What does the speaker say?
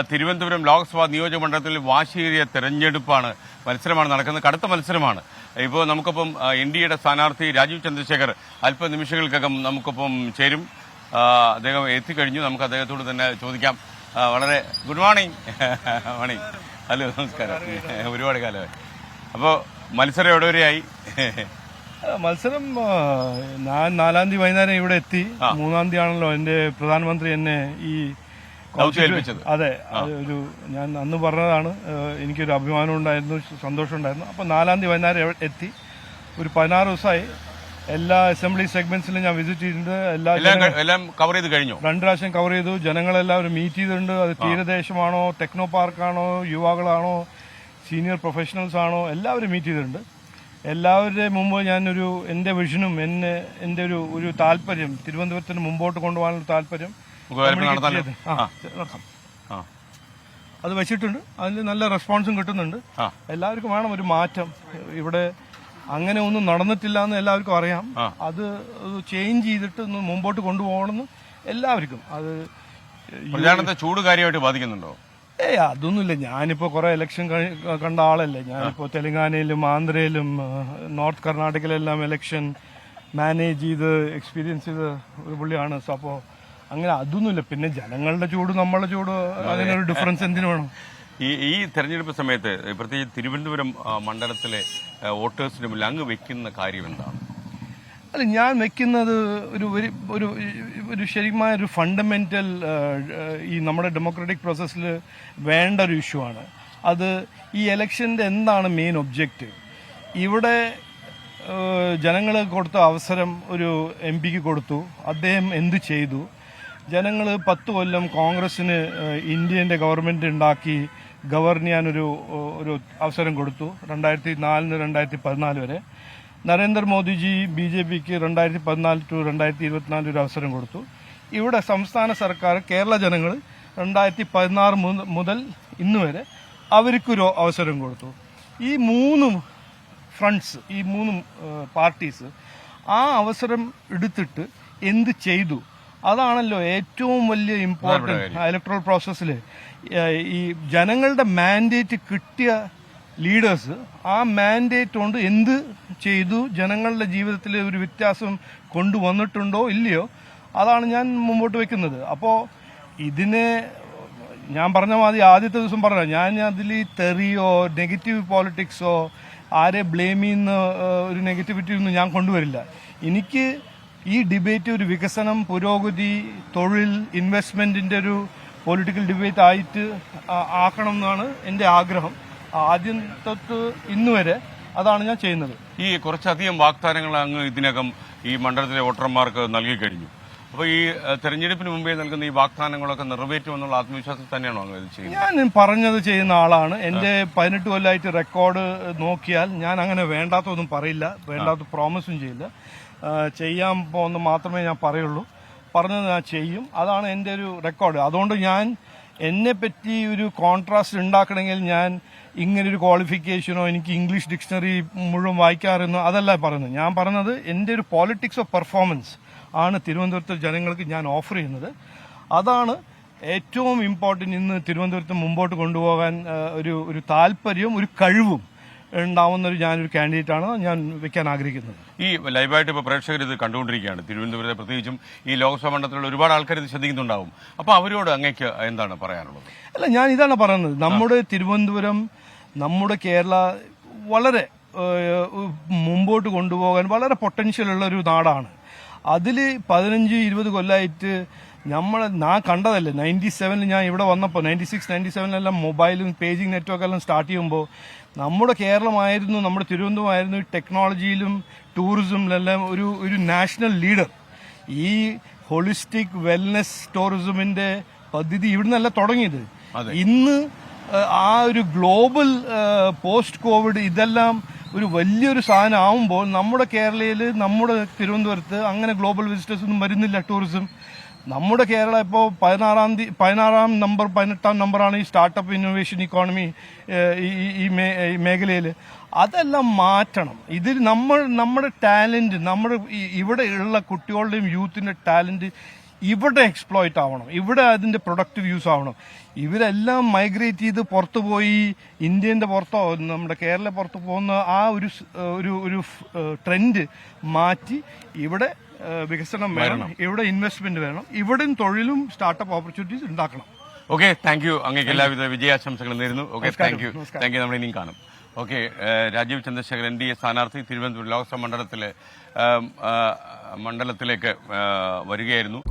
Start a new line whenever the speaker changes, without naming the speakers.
തിരുവനന്തപുരം ലോക്സഭാ നിയോജകമണ്ഡലത്തിൽ വാശിയേറിയ തെരഞ്ഞെടുപ്പാണ്, മത്സരമാണ് നടക്കുന്നത്. കടുത്ത മത്സരമാണ്. ഇപ്പോൾ നമുക്കൊപ്പം NDAയുടെ സ്ഥാനാർത്ഥി രാജീവ് ചന്ദ്രശേഖർ അല്പനിമിഷങ്ങൾക്കകം നമുക്കൊപ്പം ചേരും. അദ്ദേഹം എത്തിക്കഴിഞ്ഞു. നമുക്ക് അദ്ദേഹത്തോട് തന്നെ ചോദിക്കാം. വളരെ ഗുഡ് മോർണിംഗ്. മോർണിംഗ്. ഹലോ, നമസ്കാരം. ഒരുപാട് കാലമായി. അപ്പോൾ മത്സരം എവിടെ വരെയായി?
മത്സരം ഞാൻ 4-ാം തീയതി വൈകുന്നേരം ഇവിടെ എത്തി. 3-ാം തീയതി ആണല്ലോ എന്റെ പ്രധാനമന്ത്രി എന്നെ ഈ അതെ, ഞാൻ അന്ന് പറഞ്ഞതാണ്. എനിക്കൊരു അഭിമാനം ഉണ്ടായിരുന്നു, സന്തോഷം ഉണ്ടായിരുന്നു. അപ്പോൾ 4-ാം തീയതി വൈകുന്നേരം എത്തി. ഒരു 16 ദിവസമായി എല്ലാ അസംബ്ലി സെഗ്മെന്റ്സിലും ഞാൻ വിസിറ്റ് ചെയ്തിട്ടുണ്ട്.
എല്ലാം കവർ ചെയ്ത് കഴിഞ്ഞു.
2 പ്രാവശ്യം കവർ ചെയ്തു. ജനങ്ങളെല്ലാവരും മീറ്റ് ചെയ്തിട്ടുണ്ട്. അത് തീരദേശമാണോ, ടെക്നോ പാർക്കാണോ, യുവാക്കളാണോ, സീനിയർ പ്രൊഫഷണൽസ് ആണോ, എല്ലാവരും മീറ്റ് ചെയ്തിട്ടുണ്ട്. എല്ലാവരുടെ മുമ്പ് ഞാനൊരു എൻ്റെ വിഷനും എൻ്റെ ഒരു താല്പര്യം, തിരുവനന്തപുരത്തിന് മുമ്പോട്ട് കൊണ്ടുപോകാനുള്ള താല്പര്യം അത് വെച്ചിട്ടുണ്ട്. അതിന് നല്ല റെസ്പോൺസും കിട്ടുന്നുണ്ട്. എല്ലാവർക്കും വേണം ഒരു മാറ്റം. ഇവിടെ അങ്ങനെ ഒന്നും നടന്നിട്ടില്ല എന്ന് എല്ലാവർക്കും അറിയാം. അത് ചേഞ്ച് ചെയ്തിട്ട് ഒന്ന് മുമ്പോട്ട് കൊണ്ടുപോകണമെന്ന് എല്ലാവർക്കും. അത്
പ്രചാരണത്തെ ചൂട് കാര്യമായിട്ട് ബാധിക്കുന്നുണ്ടോ?
അതൊന്നുമില്ല. ഞാനിപ്പോ കുറെ ഇലക്ഷൻ കണ്ട ആളല്ലേ. ഞാനിപ്പോ തെലങ്കാനയിലും ആന്ധ്രയിലും നോർത്ത് കർണാടകയിലെല്ലാം ഇലക്ഷൻ മാനേജ് ചെയ്ത് എക്സ്പീരിയൻസ് ചെയ്ത് ഒരു പുള്ളിയാണ്. അപ്പോൾ അങ്ങനെ അതൊന്നുമില്ല. പിന്നെ ജനങ്ങളുടെ ചൂട് നമ്മളുടെ ചൂട്, അങ്ങനെ ഒരു ഡിഫറൻസ് എന്തിനു വേണം?
ഈ തെരഞ്ഞെടുപ്പ് സമയത്ത് പ്രത്യേകിച്ച് തിരുവനന്തപുരം മണ്ഡലത്തിലെ വോട്ടേഴ്സിന് മുന്നിൽ അങ്ങ് വെക്കുന്ന കാര്യം എന്താണ്?
അല്ല, ഞാൻ വെക്കുന്നത് ഒരു ശരിക്കുമായ ഒരു ഫണ്ടമെന്റൽ ഈ നമ്മുടെ ഡെമോക്രാറ്റിക് പ്രോസസ്സിൽ വേണ്ട ഒരു ഇഷ്യൂ ആണ്. അത് ഈ ഇലക്ഷൻ്റെ എന്താണ് മെയിൻ ഒബ്ജക്റ്റീവ്? ഇവിടെ ജനങ്ങൾ കൊടുത്ത അവസരം ഒരു MP കൊടുത്തു. അദ്ദേഹം എന്ത് ചെയ്തു? ജനങ്ങൾ 10 കൊല്ലം കോൺഗ്രസിന് ഇന്ത്യൻ്റെ ഗവൺമെൻറ് ഉണ്ടാക്കി ഗവർൺ ചെയ്യാനൊരു അവസരം കൊടുത്തു. 2004 - 2014 വരെ. നരേന്ദ്രമോദിജി BJPക്ക് 2014 to 2024 ഒരു അവസരം കൊടുത്തു. ഇവിടെ സംസ്ഥാന സർക്കാർ, കേരള ജനങ്ങൾ 2016 മുതൽ ഇന്ന് വരെ അവർക്കൊരു അവസരം കൊടുത്തു. ഈ 3 ഫ്രണ്ട്സ്, ഈ 3 പാർട്ടീസ് ആ അവസരം എടുത്തിട്ട് എന്ത് ചെയ്തു? അതാണല്ലോ ഏറ്റവും വലിയ ഇമ്പോർട്ടൻറ്റ് ഇലക്ട്രൽ പ്രോസസ്സിൽ. ഈ ജനങ്ങളുടെ മാൻഡേറ്റ് കിട്ടിയ ലീഡേഴ്സ് ആ മാൻഡേറ്റ് കൊണ്ട് എന്ത് ചെയ്തു, ജനങ്ങളുടെ ജീവിതത്തിൽ ഒരു വ്യത്യാസം കൊണ്ടുവന്നിട്ടുണ്ടോ ഇല്ലയോ, അതാണ് ഞാൻ മുമ്പോട്ട് വെക്കുന്നത്. അപ്പോൾ ഇതിനെ ഞാൻ പറഞ്ഞ മാതിരി ആദ്യത്തെ ദിവസം പറഞ്ഞ ഞാൻ അതിൽ തെറിയോ നെഗറ്റീവ് പോളിറ്റിക്സോ ആരെ ബ്ലെയിം ചെയ്യുന്ന ഒരു നെഗറ്റിവിറ്റി ഒന്നും ഞാൻ കൊണ്ടുവരില്ല. എനിക്ക് ഈ ഡിബേറ്റ് ഒരു വികസനം, പുരോഗതി, തൊഴിൽ, ഇൻവെസ്റ്റ്മെന്റിന്റെ ഒരു പൊളിറ്റിക്കൽ ഡിബേറ്റ് ആയിട്ട് ആക്കണം എന്നാണ് എൻ്റെ ആഗ്രഹം. ആദ്യം തൊട്ട് ഇന്ന് വരെ അതാണ് ഞാൻ ചെയ്യുന്നത്.
ഈ കുറച്ചധികം വാഗ്ദാനങ്ങൾ അങ്ങ് ഇതിനകം ഈ മണ്ഡലത്തിലെ വോട്ടർമാർക്ക് നൽകി കഴിഞ്ഞു. അപ്പോൾ ഈ തെരഞ്ഞെടുപ്പിന് മുമ്പേ നൽകുന്ന ഈ വാഗ്ദാനങ്ങളൊക്കെ നിറവേറ്റുമെന്നുള്ള ആത്മവിശ്വാസം തന്നെയാണോ അങ്ങ് ഇത് ചെയ്യുന്നത്?
ഞാൻ പറഞ്ഞത് ചെയ്യുന്ന ആളാണ്. എൻ്റെ 18 കൊല്ലമായിട്ട് റെക്കോർഡ് നോക്കിയാൽ ഞാൻ അങ്ങനെ വേണ്ടാത്തൊന്നും പറയില്ല, വേണ്ടാത്ത പ്രോമിസും ചെയ്യില്ല. ചെയ്യാൻ പോകുന്ന മാത്രമേ ഞാൻ പറയുള്ളൂ. പറഞ്ഞത് ഞാൻ ചെയ്യും. അതാണ് എൻ്റെ ഒരു റെക്കോർഡ്. അതുകൊണ്ട് ഞാൻ എന്നെപ്പറ്റി ഒരു കോൺട്രാസ്റ്റ് ഉണ്ടാക്കണമെങ്കിൽ ഞാൻ ഇങ്ങനൊരു ക്വാളിഫിക്കേഷനോ എനിക്ക് ഇംഗ്ലീഷ് ഡിക്ഷണറി മുഴുവൻ വായിക്കാറെന്നോ അതല്ല പറയുന്നത്. ഞാൻ പറഞ്ഞത് എൻ്റെ ഒരു പോളിറ്റിക്സ് ഓഫ് പെർഫോമൻസ് ആണ് തിരുവനന്തപുരത്തെ ജനങ്ങൾക്ക് ഞാൻ ഓഫർ ചെയ്യുന്നത്. അതാണ് ഏറ്റവും ഇമ്പോർട്ടൻറ്റ്. ഇന്ന് തിരുവനന്തപുരത്ത് മുമ്പോട്ട് കൊണ്ടുപോകാൻ ഒരു താല്പര്യവും ഒരു കഴിവും ഉണ്ടാവുന്ന ഞാനൊരു കാൻഡിഡേറ്റാണ് ഞാൻ വെക്കാൻ ആഗ്രഹിക്കുന്നത്.
ഈ ലൈവായിട്ട് ഇപ്പോൾ പ്രേക്ഷകർ ഇത് കണ്ടുകൊണ്ടിരിക്കുകയാണ്. തിരുവനന്തപുരത്തെ പ്രത്യേകിച്ചും ഈ ലോക്സഭാ മണ്ഡലത്തിലുള്ള ഒരുപാട് ആൾക്കാർ ഇത് ശ്രദ്ധിക്കുന്നുണ്ടാവും. അപ്പോൾ അവരോട് അങ്ങേക്ക് എന്താണ് പറയാനുള്ളത്?
അല്ല, ഞാൻ ഇതാണ് പറയുന്നത്. നമ്മുടെ തിരുവനന്തപുരം, നമ്മുടെ കേരള വളരെ മുമ്പോട്ട് കൊണ്ടുപോകാൻ വളരെ പൊട്ടൻഷ്യൽ ഉള്ള ഒരു നാടാണ്. അതിൽ 15-20 കൊല്ലമായിട്ട് ഞാൻ കണ്ടതല്ലേ. 97 ഞാൻ ഇവിടെ വന്നപ്പോൾ 96, 97 മൊബൈലും പേജിംഗ് നെറ്റ്വർക്ക് എല്ലാം സ്റ്റാർട്ട് ചെയ്യുമ്പോൾ നമ്മുടെ കേരളമായിരുന്നു, നമ്മുടെ തിരുവനന്തപുരമായിരുന്നു ടെക്നോളജിയിലും ടൂറിസമിലെല്ലാം ഒരു നാഷണൽ ലീഡർ. ഈ ഹോളിസ്റ്റിക് വെൽനെസ് ടൂറിസമിന്റെ പദ്ധതി ഇവിടുന്നല്ല തുടങ്ങിയത്. ഇന്ന് ആ ഒരു ഗ്ലോബൽ പോസ്റ്റ് കോവിഡ് ഇതെല്ലാം ഒരു വലിയൊരു സാധനം ആവുമ്പോൾ നമ്മുടെ കേരളയിൽ, നമ്മുടെ തിരുവനന്തപുരത്ത് അങ്ങനെ ഗ്ലോബൽ വിസിറ്റേഴ്സ് ഒന്നും വരുന്നില്ല. ടൂറിസം നമ്മുടെ കേരള ഇപ്പോൾ 18ാം നമ്പറാണ് ഈ സ്റ്റാർട്ടപ്പ് ഇന്നോവേഷൻ ഇക്കോണമി ഈ മേഖലയിൽ. അതെല്ലാം മാറ്റണം. ഇതിൽ നമ്മുടെ ടാലന്റ്, നമ്മുടെ ഇവിടെ ഉള്ള കുട്ടികളുടെയും യൂത്തിന്റെ ടാലന്റ് ഇവിടെ എക്സ്പ്ലോയിറ്റ് ആവണം, ഇവിടെ അതിന്റെ പ്രൊഡക്റ്റീവ് യൂസ് ആവണം. ഇവരെല്ലാം മൈഗ്രേറ്റ് ചെയ്ത് പുറത്തു പോയി ഇന്ത്യന്റെ പുറത്തോ നമ്മുടെ കേരള പുറത്ത് പോകുന്ന ആ ഒരു ട്രെൻഡ് മാറ്റി ഇവിടെ വികസനം വേണം, ഇവിടെ ഇൻവെസ്റ്റ്മെന്റ് വേണം, ഇവിടെയും തൊഴിലും സ്റ്റാർട്ടപ്പ് ഓപ്പർച്യൂണിറ്റീസ് ഉണ്ടാക്കണം.
Okay, thank you. അങ്ങേക്ക് എല്ലാവിധ വിജയാശംസകളും നേരുന്നു. Okay, thank you. നമ്മൾ ഇനിയും കാണും. ഓക്കെ, രാജീവ് ചന്ദ്രശേഖർ NDA സ്ഥാനാർത്ഥി തിരുവനന്തപുരം ലോക്സഭാ മണ്ഡലത്തിലേക്ക് വരികയായിരുന്നു.